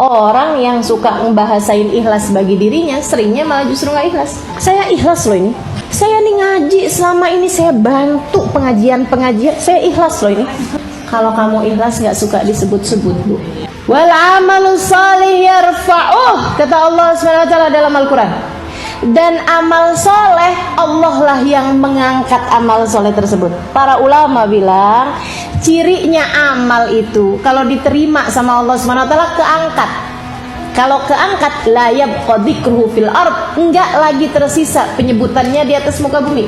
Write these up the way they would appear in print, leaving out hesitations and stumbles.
Orang yang suka ngebahasain ikhlas bagi dirinya, seringnya malah justru gak ikhlas. Saya ikhlas loh ini. Saya nih ngaji selama ini, saya bantu pengajian-pengajian, saya ikhlas loh ini. Kalau kamu ikhlas gak suka disebut-sebut, Bu. Wal amalu salih yarfa'uh, kata Allah SWT dalam Al-Quran. Dan amal soleh, Allah lah yang mengangkat amal soleh tersebut. Para ulama bilang, cirinya amal itu kalau diterima sama Allah SWT keangkat. Kalau keangkat, la yabqa dzikruhu fil ard, enggak lagi tersisa penyebutannya di atas muka bumi.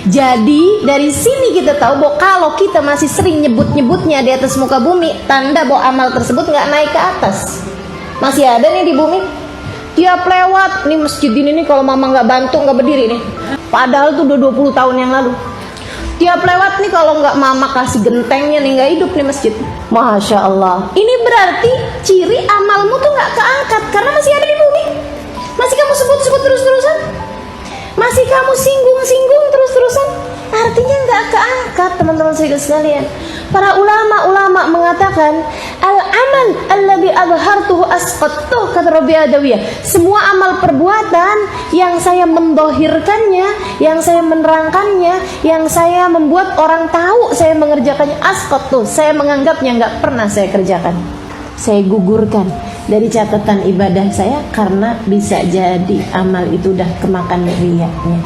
Jadi dari sini kita tahu bahwa kalau kita masih sering nyebut-nyebutnya di atas muka bumi, tanda bahwa amal tersebut enggak naik ke atas. Masih ada nih di bumi. Tiap lewat nih masjid ini nih, kalau mama nggak bantu nggak berdiri nih. Padahal tuh udah 20 tahun yang lalu. Tiap lewat nih kalau nggak mama kasih gentengnya nih, nggak hidup nih masjid. Masya Allah. Ini berarti ciri amalmu tuh nggak keangkat karena masih ada di bumi. Masih kamu sebut-sebut terus-terusan. Masih kamu singgung-singgung terus-terusan. Artinya nggak keangkat, teman-teman sekalian. Para ulama mengatakan al-amal alladzi adhartuhu asqattuh, kata Rabi Adawiyah. Semua amal perbuatan yang saya mendohirkannya, yang saya menerangkannya, yang saya membuat orang tahu saya mengerjakannya, asqattuh, saya menganggapnya nggak pernah saya kerjakan. Saya gugurkan dari catatan ibadah saya karena bisa jadi amal itu udah kemakan riyaknya.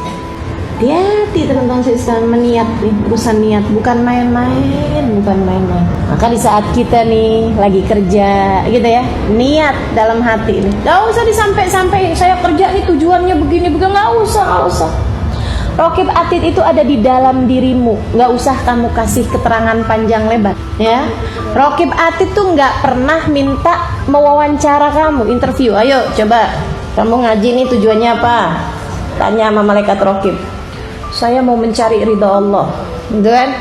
Hati-hati teman-teman sekalian, meniat nih, urusan niat bukan main-main, bukan main-main. Maka di saat kita nih lagi kerja gitu ya, niat dalam hati nih, gak usah disampai-sampai saya kerja nih tujuannya begini, gak usah. Raqib atid itu ada di dalam dirimu, gak usah kamu kasih keterangan panjang lebar ya. Raqib atid tuh gak pernah minta mewawancara kamu, interview. Ayo coba kamu ngaji nih tujuannya apa, tanya sama malaikat raqib. Saya mau mencari ridha Allah, gitu kan?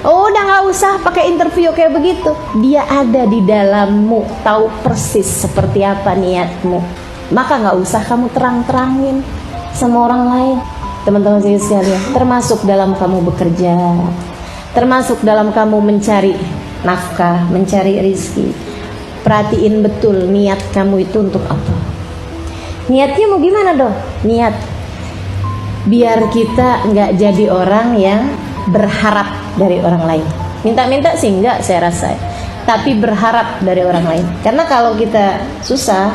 Oh, udah nggak usah pakai interview kayak begitu. Dia ada di dalammu, tahu persis seperti apa niatmu. Maka nggak usah kamu terang-terangin sama orang lain, teman-teman sekalian. Termasuk dalam kamu bekerja, termasuk dalam kamu mencari nafkah, mencari rizki. Perhatiin betul niat kamu itu untuk apa. Niatnya mau gimana dong? Niat biar kita nggak jadi orang yang berharap dari orang lain. Minta-minta sih enggak saya rasa, tapi berharap dari orang lain. Karena kalau kita susah,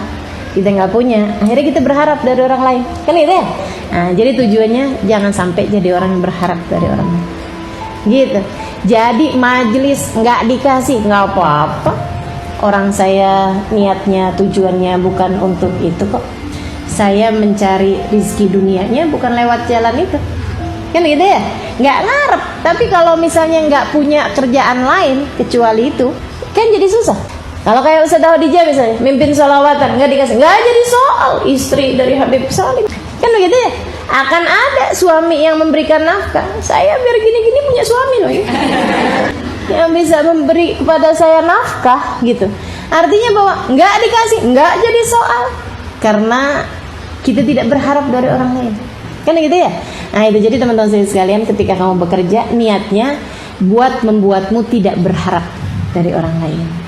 kita nggak punya, akhirnya kita berharap dari orang lain, kan gitu ya. Nah, jadi tujuannya jangan sampai jadi orang yang berharap dari orang lain. Gitu. Jadi majelis nggak dikasih, nggak apa-apa. Orang saya niatnya, tujuannya bukan untuk itu kok. Saya mencari rizki dunianya bukan lewat jalan itu, kan gitu ya. Nggak ngarep. Tapi kalau misalnya nggak punya kerjaan lain kecuali itu, kan jadi susah. Kalau kayak Ustaz Khadijah misalnya mimpin sholawatan, nggak dikasih, nggak jadi soal istri dari Habib Salim, kan begitu ya. Akan ada suami yang memberikan nafkah. Saya biar gini-gini punya suami loh ya, yang bisa memberi kepada saya nafkah gitu. Artinya bahwa nggak dikasih, nggak jadi soal, karena kita tidak berharap dari orang lain, kan gitu ya. Nah itu, jadi teman-teman sekalian, ketika kamu bekerja, niatnya buat membuatmu tidak berharap dari orang lain.